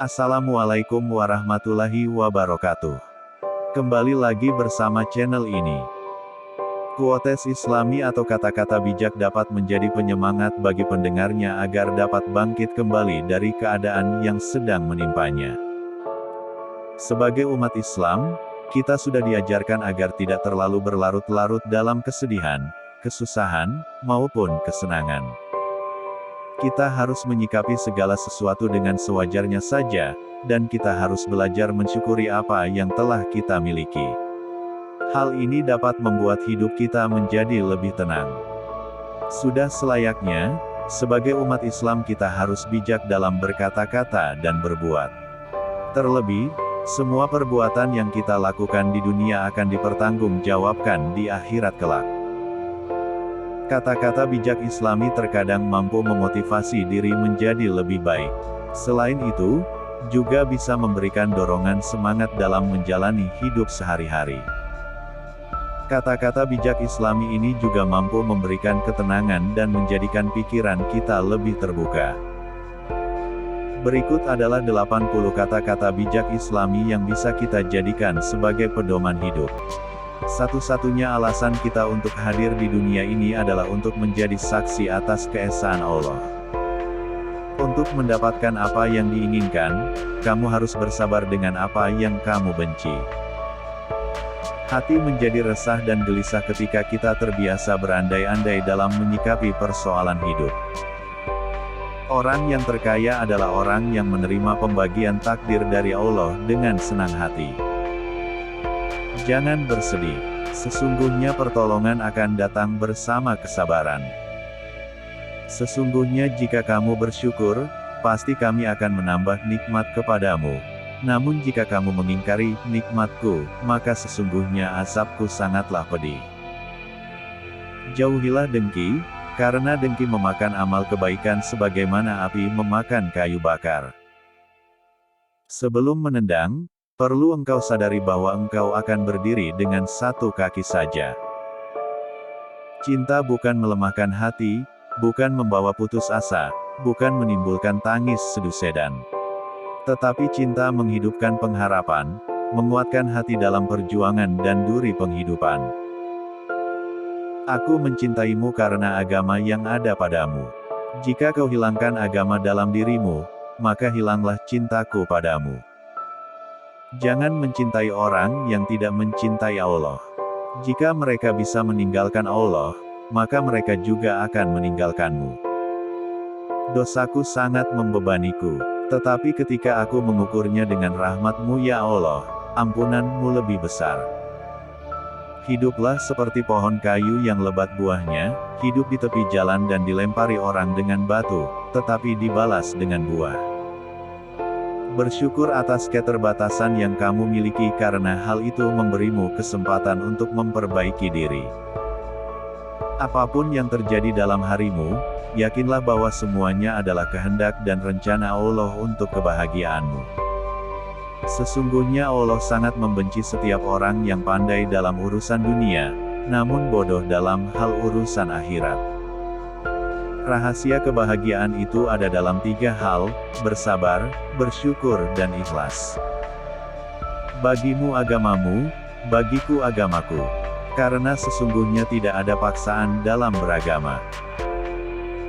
Assalamualaikum warahmatullahi wabarakatuh. Kembali lagi bersama channel ini. Quotes Islami atau kata-kata bijak dapat menjadi penyemangat bagi pendengarnya agar dapat bangkit kembali dari keadaan yang sedang menimpanya. Sebagai umat Islam, kita sudah diajarkan agar tidak terlalu berlarut-larut dalam kesedihan, kesusahan, maupun kesenangan. Kita harus menyikapi segala sesuatu dengan sewajarnya saja, dan kita harus belajar mensyukuri apa yang telah kita miliki. Hal ini dapat membuat hidup kita menjadi lebih tenang. Sudah selayaknya, sebagai umat Islam kita harus bijak dalam berkata-kata dan berbuat. Terlebih, semua perbuatan yang kita lakukan di dunia akan dipertanggungjawabkan di akhirat kelak. Kata-kata bijak Islami terkadang mampu memotivasi diri menjadi lebih baik. Selain itu, juga bisa memberikan dorongan semangat dalam menjalani hidup sehari-hari. Kata-kata bijak Islami ini juga mampu memberikan ketenangan dan menjadikan pikiran kita lebih terbuka. Berikut adalah 80 kata-kata bijak Islami yang bisa kita jadikan sebagai pedoman hidup. Satu-satunya alasan kita untuk hadir di dunia ini adalah untuk menjadi saksi atas keesaan Allah. Untuk mendapatkan apa yang diinginkan, kamu harus bersabar dengan apa yang kamu benci. Hati menjadi resah dan gelisah ketika kita terbiasa berandai-andai dalam menyikapi persoalan hidup. Orang yang terkaya adalah orang yang menerima pembagian takdir dari Allah dengan senang hati. Jangan bersedih. Sesungguhnya pertolongan akan datang bersama kesabaran. Sesungguhnya jika kamu bersyukur, pasti kami akan menambah nikmat kepadamu. Namun jika kamu mengingkari nikmatku, maka sesungguhnya azabku sangatlah pedih. Jauhilah dengki, karena dengki memakan amal kebaikan sebagaimana api memakan kayu bakar. Sebelum menendang, perlu engkau sadari bahwa engkau akan berdiri dengan satu kaki saja. Cinta bukan melemahkan hati, bukan membawa putus asa, bukan menimbulkan tangis sedusedan. Tetapi cinta menghidupkan pengharapan, menguatkan hati dalam perjuangan dan duri penghidupan. Aku mencintaimu karena agama yang ada padamu. Jika kau hilangkan agama dalam dirimu, maka hilanglah cintaku padamu. Jangan mencintai orang yang tidak mencintai Allah. Jika mereka bisa meninggalkan Allah, maka mereka juga akan meninggalkanmu. Dosaku sangat membebaniku, tetapi ketika aku mengukurnya dengan rahmat-Mu ya Allah, ampunan-Mu lebih besar. Hiduplah seperti pohon kayu yang lebat buahnya, hidup di tepi jalan dan dilempari orang dengan batu, tetapi dibalas dengan buah. Bersyukur atas keterbatasan yang kamu miliki karena hal itu memberimu kesempatan untuk memperbaiki diri. Apapun yang terjadi dalam harimu, yakinlah bahwa semuanya adalah kehendak dan rencana Allah untuk kebahagiaanmu. Sesungguhnya Allah sangat membenci setiap orang yang pandai dalam urusan dunia, namun bodoh dalam hal urusan akhirat. Rahasia kebahagiaan itu ada dalam 3 hal, bersabar, bersyukur dan ikhlas. Bagimu agamamu, bagiku agamaku. Karena sesungguhnya tidak ada paksaan dalam beragama.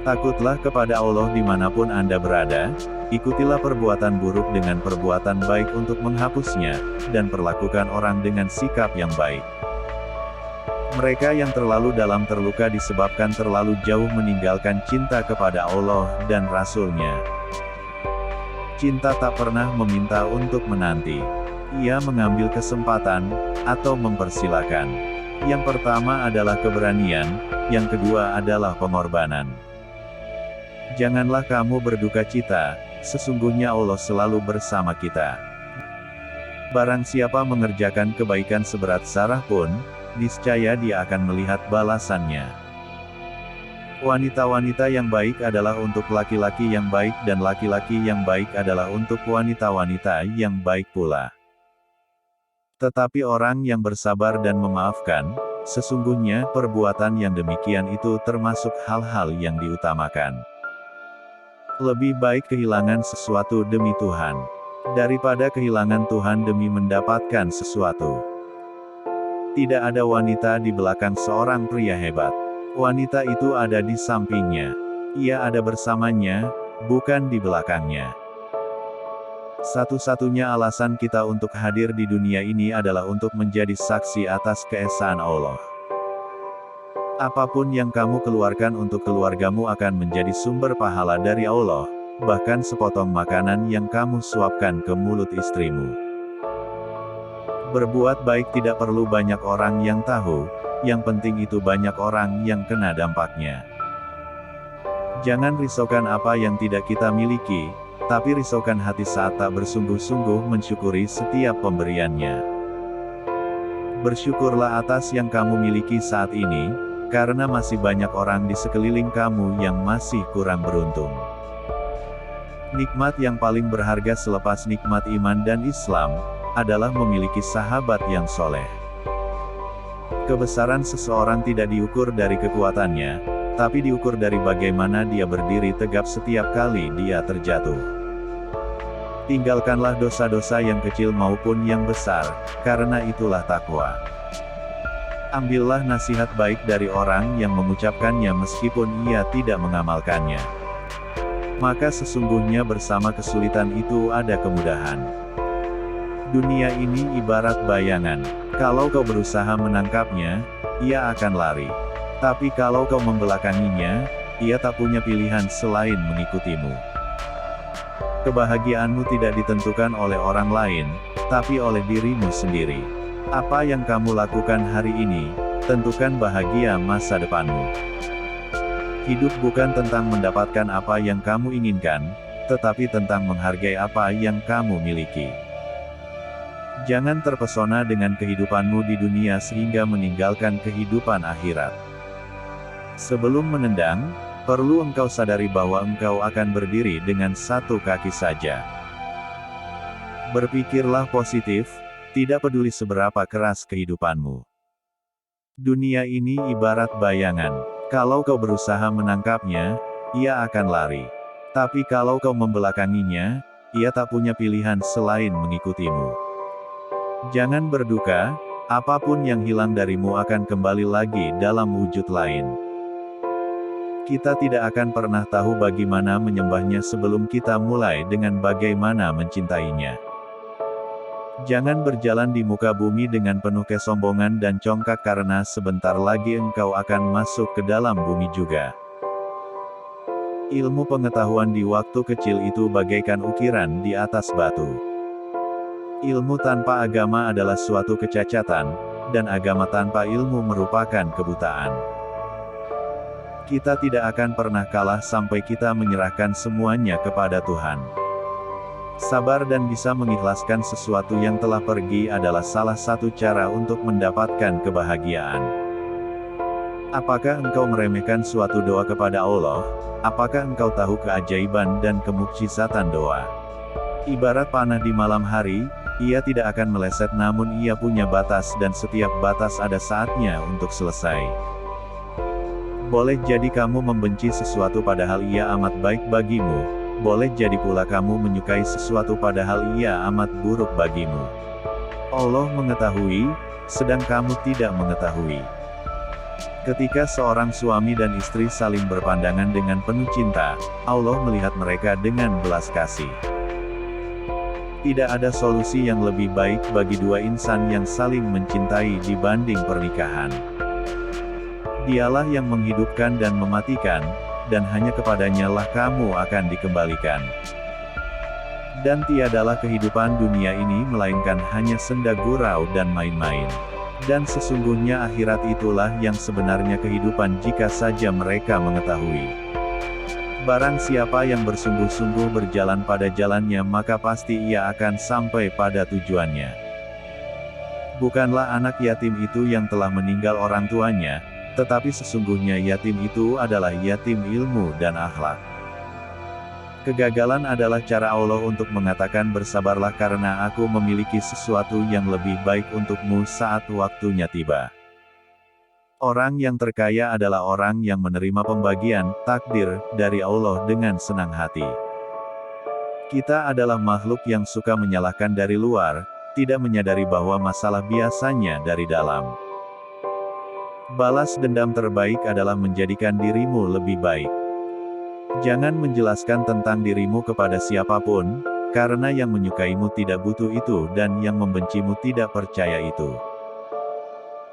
Takutlah kepada Allah dimanapun Anda berada, ikutilah perbuatan buruk dengan perbuatan baik untuk menghapusnya, dan perlakukan orang dengan sikap yang baik. Mereka yang terlalu dalam terluka disebabkan terlalu jauh meninggalkan cinta kepada Allah dan Rasul-Nya. Cinta tak pernah meminta untuk menanti. Ia mengambil kesempatan, atau mempersilakan. Yang pertama adalah keberanian, yang kedua adalah pengorbanan. Janganlah kamu berduka cita, sesungguhnya Allah selalu bersama kita. Barang siapa mengerjakan kebaikan seberat zarah pun, niscaya dia akan melihat balasannya. Wanita-wanita yang baik adalah untuk laki-laki yang baik dan laki-laki yang baik adalah untuk wanita-wanita yang baik pula. Tetapi orang yang bersabar dan memaafkan, sesungguhnya perbuatan yang demikian itu termasuk hal-hal yang diutamakan. Lebih baik kehilangan sesuatu demi Tuhan. daripada kehilangan Tuhan demi mendapatkan sesuatu. Tidak ada wanita di belakang seorang pria hebat. Wanita itu ada di sampingnya. Ia ada bersamanya, bukan di belakangnya. Satu-satunya alasan kita untuk hadir di dunia ini adalah untuk menjadi saksi atas keesaan Allah. Apapun yang kamu keluarkan untuk keluargamu akan menjadi sumber pahala dari Allah, bahkan sepotong makanan yang kamu suapkan ke mulut istrimu. Berbuat baik tidak perlu banyak orang yang tahu, yang penting itu banyak orang yang kena dampaknya. Jangan risaukan apa yang tidak kita miliki, tapi risaukan hati saat tak bersungguh-sungguh mensyukuri setiap pemberiannya. Bersyukurlah atas yang kamu miliki saat ini, karena masih banyak orang di sekeliling kamu yang masih kurang beruntung. Nikmat yang paling berharga selepas nikmat iman dan Islam, adalah memiliki sahabat yang soleh. Kebesaran seseorang tidak diukur dari kekuatannya, tapi diukur dari bagaimana dia berdiri tegap setiap kali dia terjatuh. Tinggalkanlah dosa-dosa yang kecil maupun yang besar, karena itulah takwa. Ambillah nasihat baik dari orang yang mengucapkannya meskipun ia tidak mengamalkannya. Maka sesungguhnya bersama kesulitan itu ada kemudahan. Dunia ini ibarat bayangan. Kalau kau berusaha menangkapnya, ia akan lari. Tapi kalau kau membelakanginya, ia tak punya pilihan selain mengikutimu. Kebahagiaanmu tidak ditentukan oleh orang lain, tapi oleh dirimu sendiri. Apa yang kamu lakukan hari ini, tentukan bahagia masa depanmu. Hidup bukan tentang mendapatkan apa yang kamu inginkan, tetapi tentang menghargai apa yang kamu miliki. Jangan terpesona dengan kehidupanmu di dunia sehingga meninggalkan kehidupan akhirat. Sebelum menendang, perlu engkau sadari bahwa engkau akan berdiri dengan satu kaki saja. Berpikirlah positif, tidak peduli seberapa keras kehidupanmu. Dunia ini ibarat bayangan. Kalau kau berusaha menangkapnya, ia akan lari. Tapi kalau kau membelakanginya, ia tak punya pilihan selain mengikutimu. Jangan berduka, apapun yang hilang darimu akan kembali lagi dalam wujud lain. Kita tidak akan pernah tahu bagaimana menyembahnya sebelum kita mulai dengan bagaimana mencintainya. Jangan berjalan di muka bumi dengan penuh kesombongan dan congkak karena sebentar lagi engkau akan masuk ke dalam bumi juga. Ilmu pengetahuan di waktu kecil itu bagaikan ukiran di atas batu. Ilmu tanpa agama adalah suatu kecacatan, dan agama tanpa ilmu merupakan kebutaan. Kita tidak akan pernah kalah sampai kita menyerahkan semuanya kepada Tuhan. Sabar dan bisa mengikhlaskan sesuatu yang telah pergi adalah salah satu cara untuk mendapatkan kebahagiaan. Apakah engkau meremehkan suatu doa kepada Allah? Apakah engkau tahu keajaiban dan kemukjizatan doa? Ibarat panah di malam hari, ia tidak akan meleset namun ia punya batas dan setiap batas ada saatnya untuk selesai. Boleh jadi kamu membenci sesuatu padahal ia amat baik bagimu, boleh jadi pula kamu menyukai sesuatu padahal ia amat buruk bagimu. Allah mengetahui, sedang kamu tidak mengetahui. Ketika seorang suami dan istri saling berpandangan dengan penuh cinta, Allah melihat mereka dengan belas kasih. Tidak ada solusi yang lebih baik bagi dua insan yang saling mencintai dibanding pernikahan. Dialah yang menghidupkan dan mematikan, dan hanya kepadanya lah kamu akan dikembalikan. Dan tiadalah kehidupan dunia ini melainkan hanya senda gurau dan main-main. Dan sesungguhnya akhirat itulah yang sebenarnya kehidupan jika saja mereka mengetahui. Barang siapa yang bersungguh-sungguh berjalan pada jalannya maka pasti ia akan sampai pada tujuannya. Bukanlah anak yatim itu yang telah meninggal orang tuanya, tetapi sesungguhnya yatim itu adalah yatim ilmu dan akhlak. Kegagalan adalah cara Allah untuk mengatakan bersabarlah karena aku memiliki sesuatu yang lebih baik untukmu saat waktunya tiba. Orang yang terkaya adalah orang yang menerima pembagian, takdir, dari Allah dengan senang hati. Kita adalah makhluk yang suka menyalahkan dari luar, tidak menyadari bahwa masalah biasanya dari dalam. Balas dendam terbaik adalah menjadikan dirimu lebih baik. Jangan menjelaskan tentang dirimu kepada siapapun, karena yang menyukaimu tidak butuh itu dan yang membencimu tidak percaya itu.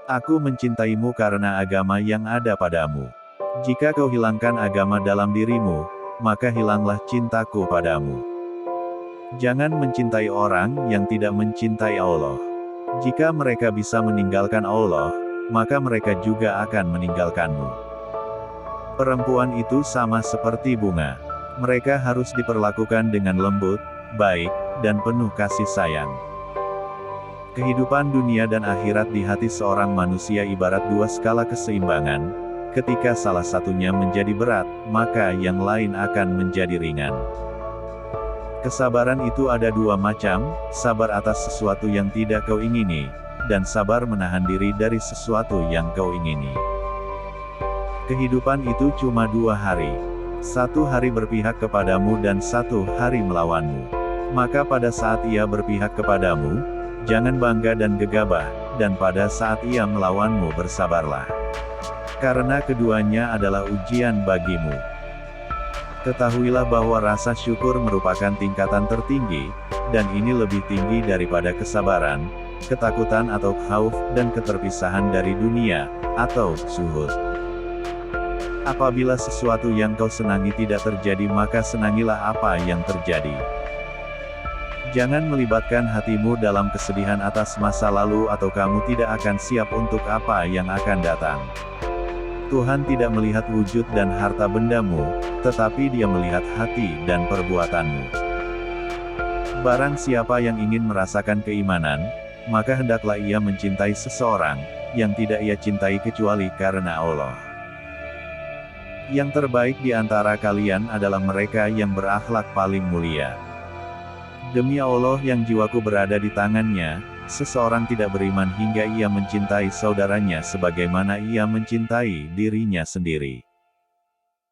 Aku mencintaimu karena agama yang ada padamu. Jika kau hilangkan agama dalam dirimu, maka hilanglah cintaku padamu. Jangan mencintai orang yang tidak mencintai Allah. Jika mereka bisa meninggalkan Allah, maka mereka juga akan meninggalkanmu. Perempuan itu sama seperti bunga. Mereka harus diperlakukan dengan lembut, baik, dan penuh kasih sayang. Kehidupan dunia dan akhirat di hati seorang manusia ibarat dua skala keseimbangan. Ketika salah satunya menjadi berat, maka yang lain akan menjadi ringan. Kesabaran itu ada dua macam, sabar atas sesuatu yang tidak kau ingini, dan sabar menahan diri dari sesuatu yang kau ingini. Kehidupan itu cuma 2 hari. 1 hari berpihak kepadamu dan 1 hari melawanmu. Maka pada saat ia berpihak kepadamu, jangan bangga dan gegabah, dan pada saat ia melawanmu bersabarlah. Karena keduanya adalah ujian bagimu. Ketahuilah bahwa rasa syukur merupakan tingkatan tertinggi, dan ini lebih tinggi daripada kesabaran, ketakutan atau khauf, dan keterpisahan dari dunia, atau zuhud. Apabila sesuatu yang kau senangi tidak terjadi maka senangilah apa yang terjadi. Jangan melibatkan hatimu dalam kesedihan atas masa lalu atau kamu tidak akan siap untuk apa yang akan datang. Tuhan tidak melihat wujud dan harta bendamu, tetapi Dia melihat hati dan perbuatanmu. Barang siapa yang ingin merasakan keimanan, maka hendaklah ia mencintai seseorang, yang tidak ia cintai kecuali karena Allah. Yang terbaik di antara kalian adalah mereka yang berakhlak paling mulia. Demi Allah yang jiwaku berada di tangannya, seseorang tidak beriman hingga ia mencintai saudaranya sebagaimana ia mencintai dirinya sendiri.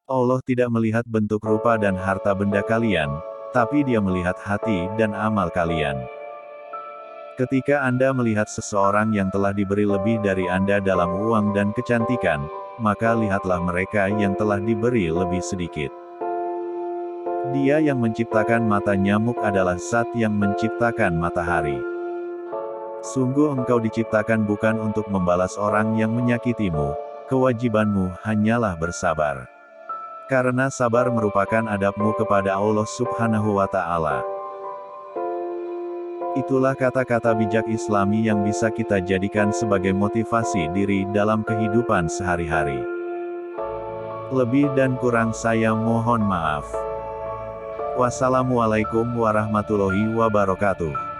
Allah tidak melihat bentuk rupa dan harta benda kalian, tapi Dia melihat hati dan amal kalian. Ketika Anda melihat seseorang yang telah diberi lebih dari Anda dalam uang dan kecantikan, maka lihatlah mereka yang telah diberi lebih sedikit. Dia yang menciptakan mata nyamuk adalah Zat yang menciptakan matahari. Sungguh engkau diciptakan bukan untuk membalas orang yang menyakitimu, kewajibanmu hanyalah bersabar. Karena sabar merupakan adabmu kepada Allah Subhanahu wa Ta'ala. Itulah kata-kata bijak Islami yang bisa kita jadikan sebagai motivasi diri dalam kehidupan sehari-hari. Lebih dan kurang saya mohon maaf. Wassalamualaikum warahmatullahi wabarakatuh.